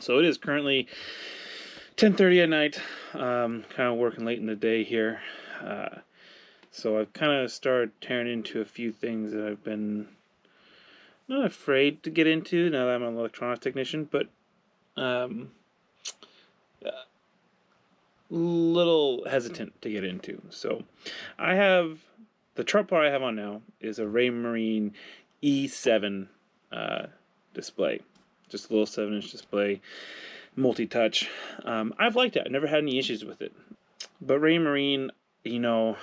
So it is currently 10:30 at night. Kind of working late in the day here. So I've kind of started tearing into a few things that I've been not afraid to get into now that I'm an electronics technician, but little hesitant to get into. So I have the truck bar I have on now is a Raymarine E7 display, just a little 7-inch display, multi-touch. I've liked it. I've never had any issues with it. But Raymarine, you know,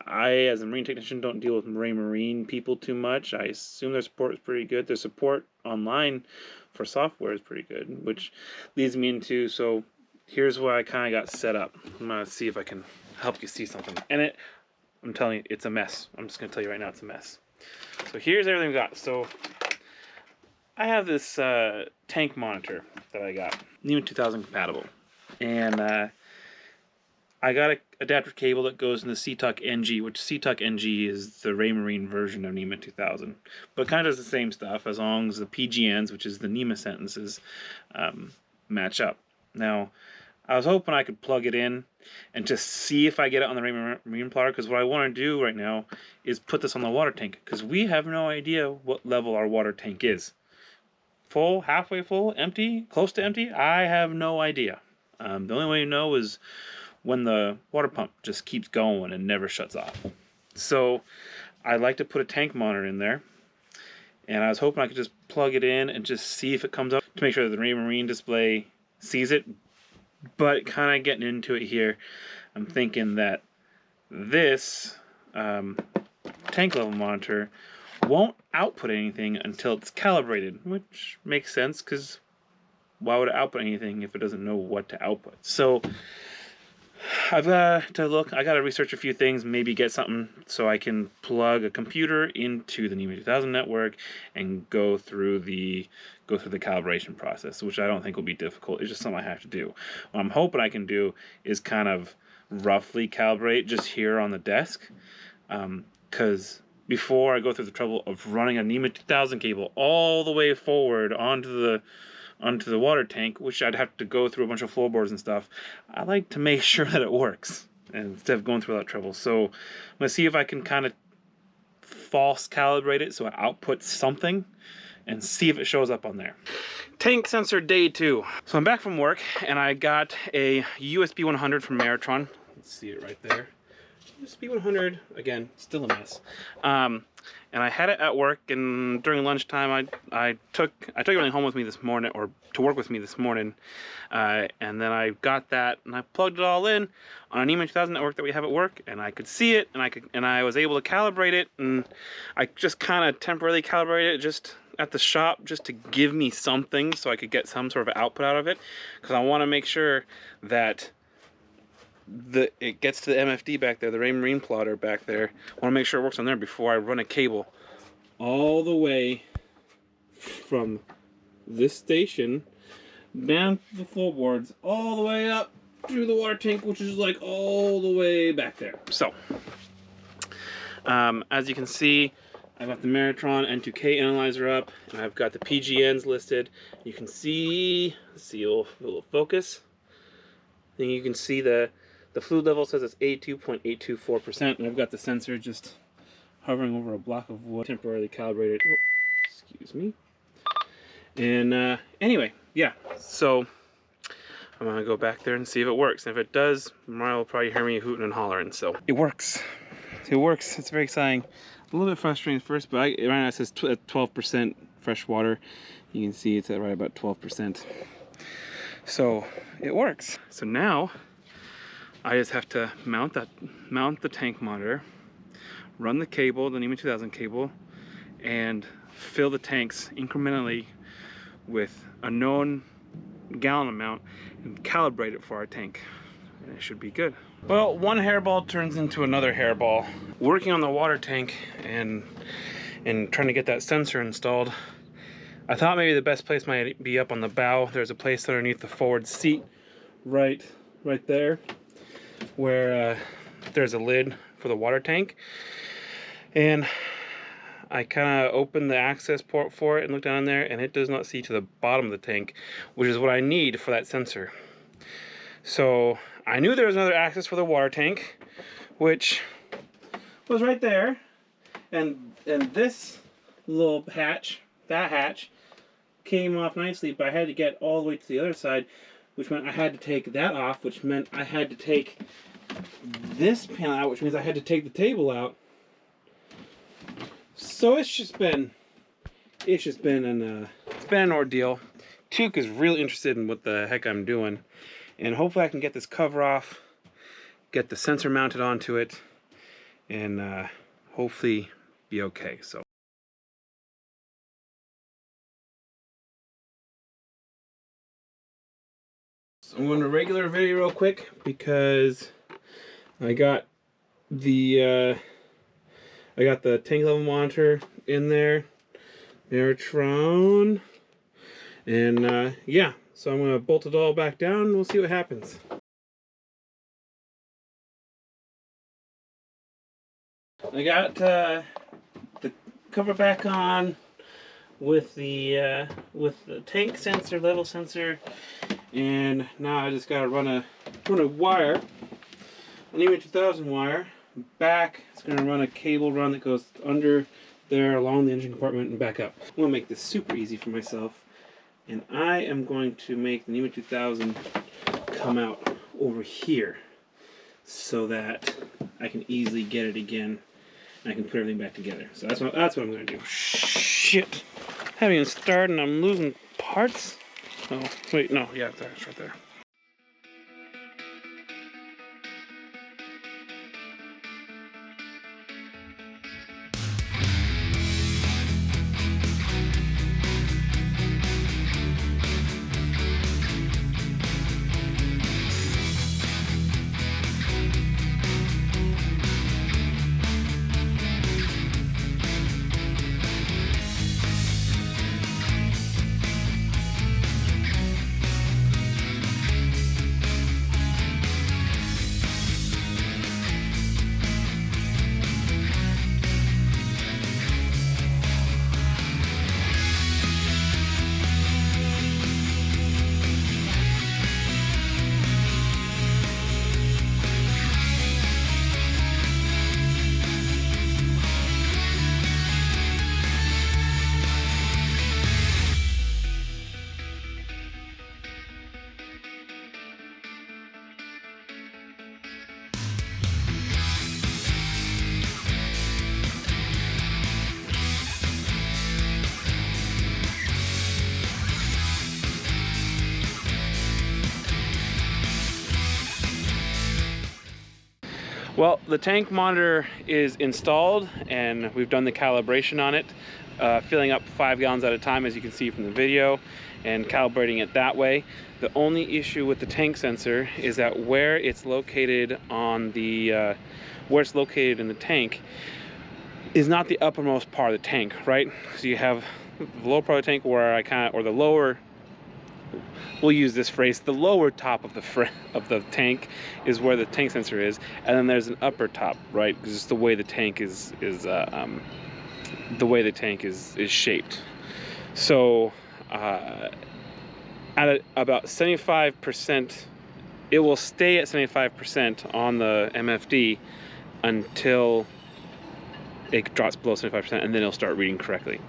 I as a marine technician don't deal with Raymarine people too much. I assume their support is pretty good. Their support online for software is pretty good, which leads me into, so here's where I kind of got set up. I'm going to see if I can help you see something. And I'm telling you, it's a mess. I'm just going to tell you right now, it's a mess. So here's everything we got. So I have this tank monitor that I got, NEMA 2000 compatible. And I got an adapter cable that goes in the CTUC NG, which CTUC NG is the Raymarine version of NEMA 2000. But kind of does the same stuff as long as the PGNs, which is the NEMA sentences, match up. Now, I was hoping I could plug it in and just see if I get it on the Raymarine plotter, because what I want to do right now is put this on the water tank, because we have no idea what level our water tank is. Full, halfway full, empty, close to empty? I have no idea. The only way you know is when the water pump just keeps going and never shuts off. So I'd like to put a tank monitor in there, and I was hoping I could just plug it in and just see if it comes up to make sure that the Raymarine display sees it. But kind of getting into it here, I'm thinking that this tank level monitor won't output anything until it's calibrated, which makes sense, because why would it output anything if it doesn't know what to output? So I've got to look, I got to research a few things, maybe get something so I can plug a computer into the NEMA 2000 network and go through the calibration process, which I don't think will be difficult. It's just something I have to do. What I'm hoping I can do is kind of roughly calibrate just here on the desk, because before I go through the trouble of running a NEMA 2000 cable all the way forward onto the water tank, which I'd have to go through a bunch of floorboards and stuff, I like to make sure that it works instead of going through all that trouble. So I'm going to see if I can kind of false calibrate it so it outputs something and see if it shows up on there. Tank sensor day 2. So I'm back from work and I got a USB 100 from Maritron. Let's see it right there. USB 100, again, still a mess. And I had it at work, and during lunchtime I took everything home with me this morning, or to work with me this morning, and then I got that and I plugged it all in on an NEMA 2000 network that we have at work, and I could see it, and I was able to calibrate it, and I just kind of temporarily calibrated it just at the shop just to give me something so I could get some sort of output out of it, because I want to make sure that it gets to the MFD back there, the Raymarine plotter back there. I want to make sure it works on there before I run a cable all the way from this station down the floorboards all the way up through the water tank, which is like all the way back there. So as you can see, I've got the Maritron N2K analyzer up, and I've got the PGNs listed. You can see, let's see, a little focus. Then you can see the fluid level says it's 82.824%, and I've got the sensor just hovering over a block of wood, temporarily calibrated. Oh, excuse me. And anyway, yeah, so I'm gonna go back there and see if it works. And if it does, Mariah will probably hear me hooting and hollering. So it works. It works. It's very exciting. A little bit frustrating at first, but right now it says 12% fresh water. You can see it's at right about 12%. So it works. So now I just have to mount the tank monitor, run the cable, the NEMA 2000 cable, and fill the tanks incrementally with a known gallon amount and calibrate it for our tank. And it should be good. Well, one hairball turns into another hairball. Working on the water tank and trying to get that sensor installed, I thought maybe the best place might be up on the bow. There's a place underneath the forward seat right there, where there's a lid for the water tank. And I kind of opened the access port for it and looked down there, and it does not see to the bottom of the tank, which is what I need for that sensor. So I knew there was another access for the water tank, which was right there, and this little hatch, that hatch, came off nicely, but I had to get all the way to the other side, which meant I had to take that off, which meant I had to take this panel out, which means I had to take the table out. So it's been an ordeal. Tuke is really interested in what the heck I'm doing, and hopefully I can get this cover off, get the sensor mounted onto it, and hopefully be okay. So I'm going to regular video real quick because I got the tank level monitor in there, Maritron, and yeah, so I'm going to bolt it all back down and we'll see what happens. I got the cover back on with the tank sensor, level sensor, and now I just got to run a wire, an EMA 2000 wire back. It's going to run a cable run that goes under there along the engine compartment and back up. I'm going to make this super easy for myself, and I am going to make the NEMA 2000 come out over here so that I can easily get it again and I can put everything back together. So that's what I'm going to do. Shit. Haven't even started and I'm losing parts. Oh, wait, no, yeah, it's right there. Well, the tank monitor is installed and we've done the calibration on it, filling up 5 gallons at a time, as you can see from the video, and calibrating it that way. The only issue with the tank sensor is that where it's located on the where it's located in the tank is not the uppermost part of the tank, right? So you have the lower part of the tank where or the lower, we'll use this phrase, the lower top of the tank is where the tank sensor is, and then there's an upper top, right? Because it's the way the tank is shaped. So at about 75%, it will stay at 75% on the MFD until it drops below 75%, and then it'll start reading correctly.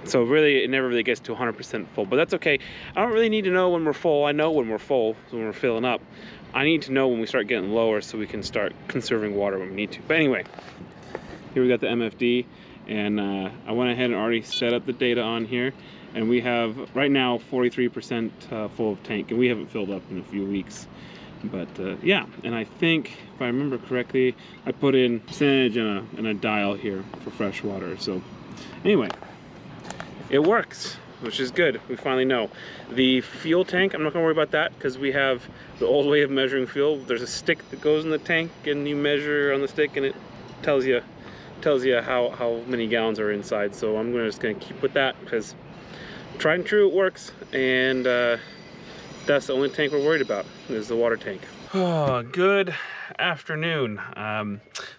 So really, it never really gets to 100% full, but that's okay. I don't really need to know when we're full. I know when we're full, so when we're filling up. I need to know when we start getting lower so we can start conserving water when we need to. But anyway, here we got the MFD, and I went ahead and already set up the data on here, and we have right now 43% full of tank, and we haven't filled up in a few weeks. But yeah, and I think if I remember correctly, I put in percentage and a dial here for fresh water. So anyway, it works, which is good. We finally know. The fuel tank, I'm not gonna worry about that because we have the old way of measuring fuel. There's a stick that goes in the tank and you measure on the stick and it tells you how many gallons are inside. So I'm just gonna keep with that because tried and true, it works. And that's the only tank we're worried about, is the water tank. Oh, good afternoon.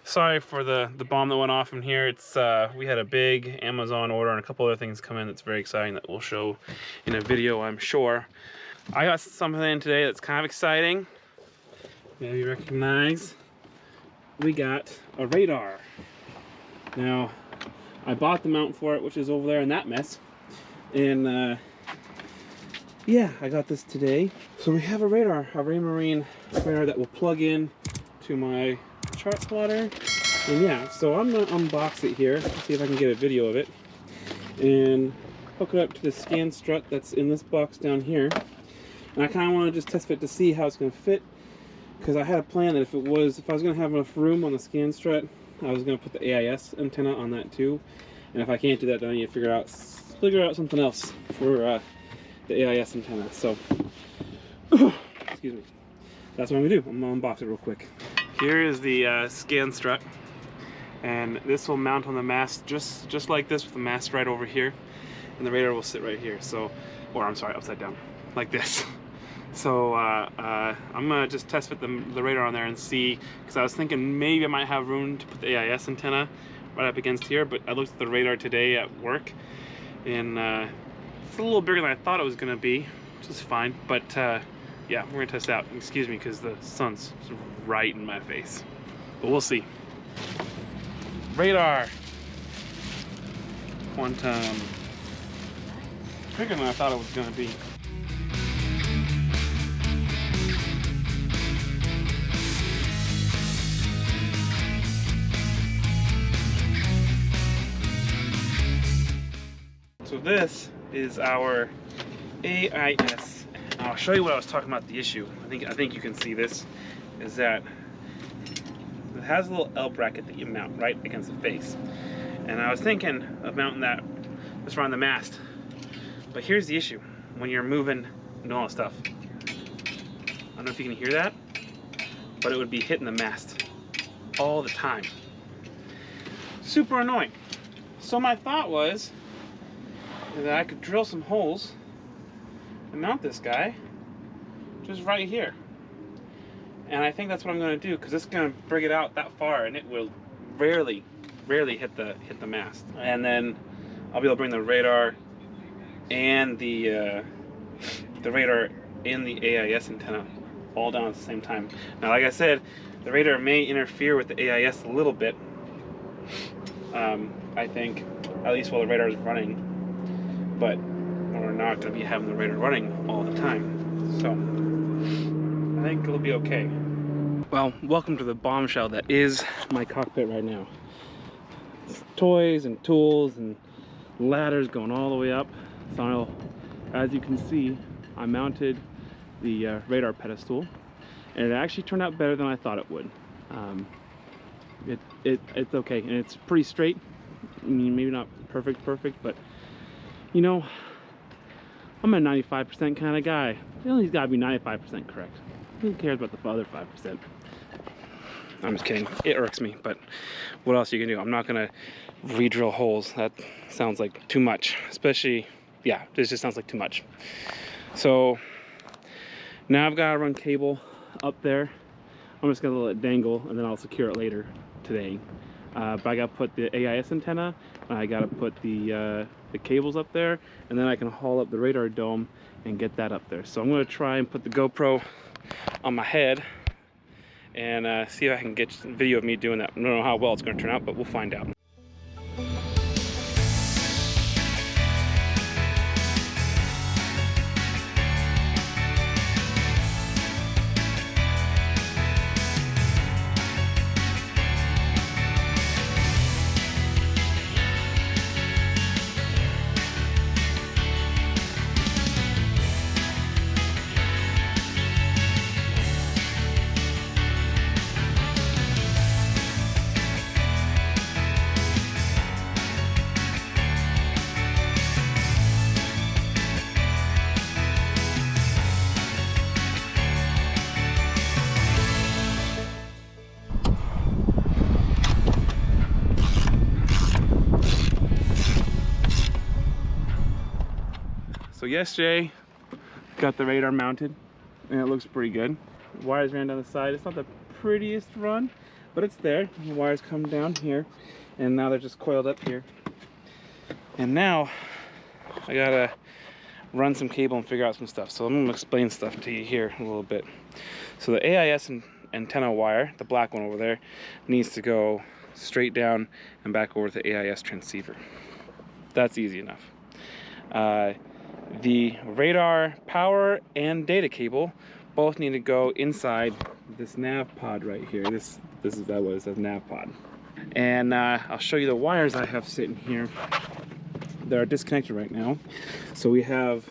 Sorry for the bomb that went off in here. It's we had a big Amazon order and a couple other things come in that's very exciting that we'll show in a video, I'm sure. I got something in today that's kind of exciting. Maybe you recognize. We got a radar. Now, I bought the mount for it, which is over there in that mess. And yeah, I got this today. So we have a radar, a Raymarine radar that will plug in to my chart plotter. And yeah, so I'm gonna unbox it here, see if I can get a video of it, and hook it up to the scan strut that's in this box down here. And I kind of want to just test fit to see how it's going to fit, because I had a plan that if I was going to have enough room on the scan strut, I was going to put the AIS antenna on that too. And if I can't do that, then I need to figure out something else for the AIS antenna. So, excuse me. That's what I'm gonna do. I'm gonna unbox it real quick. Here is the scan strut, and this will mount on the mast just like this, with the mast right over here, and the radar will sit right here. So, or I'm sorry, upside down, like this. So I'm gonna just test fit the radar on there and see, because I was thinking maybe I might have room to put the AIS antenna right up against here, but I looked at the radar today at work, and it's a little bigger than I thought it was gonna be, which is fine. But yeah, we're gonna test it out. Excuse me, because the sun's right in my face, but we'll see. Radar. Quantum. Bigger than I thought it was gonna be. So this is our AIS. I'll show you what I was talking about, the issue. I think you can see this, is that it has a little L bracket that you mount right against the face. And I was thinking of mounting that just around the mast. But here's the issue. When you're moving and all that stuff, I don't know if you can hear that, but it would be hitting the mast all the time. Super annoying. So my thought was that I could drill some holes and mount this guy just right here. And I think that's what I'm going to do, because it's going to bring it out that far, and it will rarely hit the mast. And then I'll be able to bring the radar and the radar and the AIS antenna all down at the same time. Now, like I said, the radar may interfere with the AIS a little bit. I think, at least while the radar is running, but we're not going to be having the radar running all the time. So I think it'll be okay. Well, welcome to the bombshell that is my cockpit right now. It's toys and tools and ladders going all the way up. So as you can see, I mounted the radar pedestal, and it actually turned out better than I thought it would. It's okay, and it's pretty straight. I mean, maybe not perfect, but you know, I'm a 95% kind of guy. He's got to be 95% correct. Who cares about the other 5%? I'm just kidding. It irks me, but what else are you gonna do? I'm not gonna re-drill holes. That sounds like too much. Especially, yeah, this just sounds like too much. So now I've got to run cable up there. I'm just gonna let it dangle, and then I'll secure it later today. But I gotta put the AIS antenna, and I gotta put the cables up there, and then I can haul up the radar dome and get that up there. So I'm gonna try and put the GoPro on my head and see if I can get some video of me doing that. I don't know how well it's gonna turn out, but we'll find out. So yesterday, got the radar mounted, and it looks pretty good. Wires ran down the side. It's not the prettiest run, but it's there. The wires come down here, and now they're just coiled up here. And now I gotta run some cable and figure out some stuff. So I'm gonna explain stuff to you here a little bit. So the AIS antenna wire, the black one over there, needs to go straight down and back over to the AIS transceiver. That's easy enough. The radar power and data cable both need to go inside this nav pod right here. This is that was a nav pod. And I'll show you the wires I have sitting here that are disconnected right now. So we have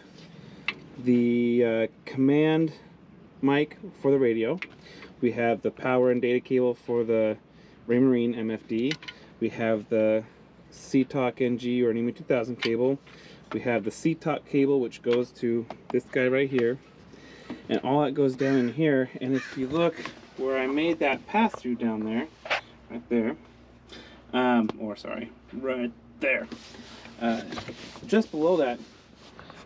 the command mic for the radio. We have the power and data cable for the Raymarine MFD. We have the C-Talk NG or NEMA 2000 cable. We have the C-Talk cable, which goes to this guy right here. And all that goes down in here. And if you look where I made that pass-through down there, right there, right there. Just below that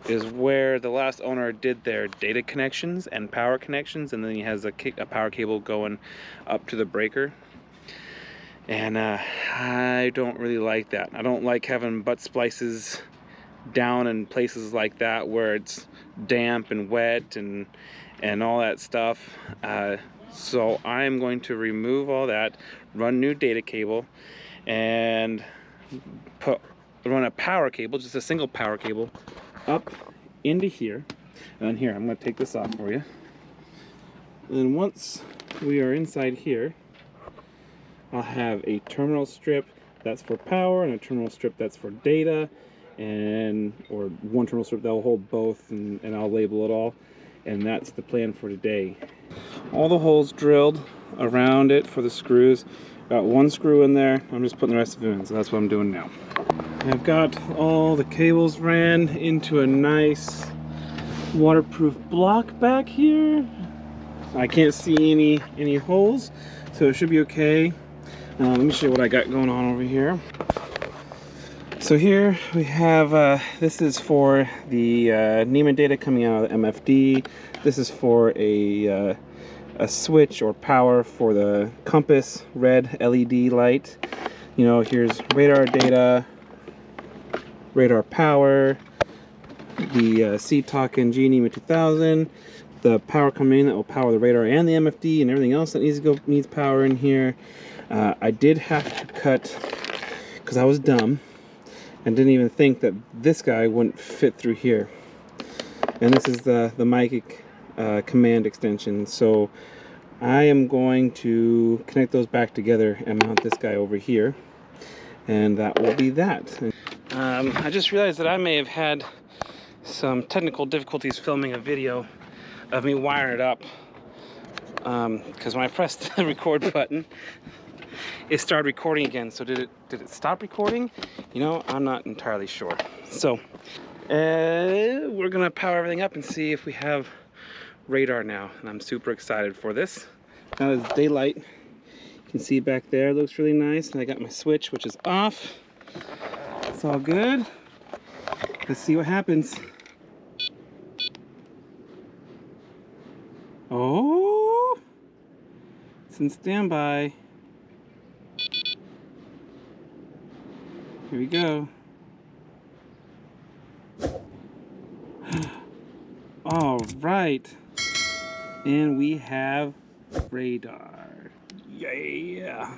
is where the last owner did their data connections and power connections, and then he has a power cable going up to the breaker. And I don't really like that. I don't like having butt splices down in places like that where it's damp and wet and all that stuff. So I'm going to remove all that, run new data cable, and run a power cable, just a single power cable, up into here. And then here, I'm going to take this off for you. And then once we are inside here, I'll have a terminal strip that's for power and a terminal strip that's for data, or one terminal strip that will hold both, and I'll label it all. And that's the plan for today. All the holes drilled around it for the screws. Got one screw in there. I'm just putting the rest of it in, so that's what I'm doing now. I've got all the cables ran into a nice waterproof block back here. I can't see any holes, so it should be okay. Let me show you what I got going on over here. So here we have, this is for the NEMA data coming out of the MFD. This is for a switch or power for the compass red LED light. You know, here's radar data, radar power, the C-Talk NG NEMA 2000, the power coming in that will power the radar and the MFD and everything else that needs power in here. I did have to cut, because I was dumb and didn't even think that this guy wouldn't fit through here. And this is the mic command extension. So I am going to connect those back together and mount this guy over here. And that will be that. I just realized that I may have had some technical difficulties filming a video of me wiring it up. Because when I pressed the record button, it started recording again. So did it stop recording? You know, I'm not entirely sure. So we're gonna power everything up and see if we have radar now, and I'm super excited for this. Now there's daylight. You can see back there, it looks really nice. And I got my switch, which is off. It's all good. Let's see what happens. Oh, it's in standby. Here we go. All right, and we have radar. Yeah.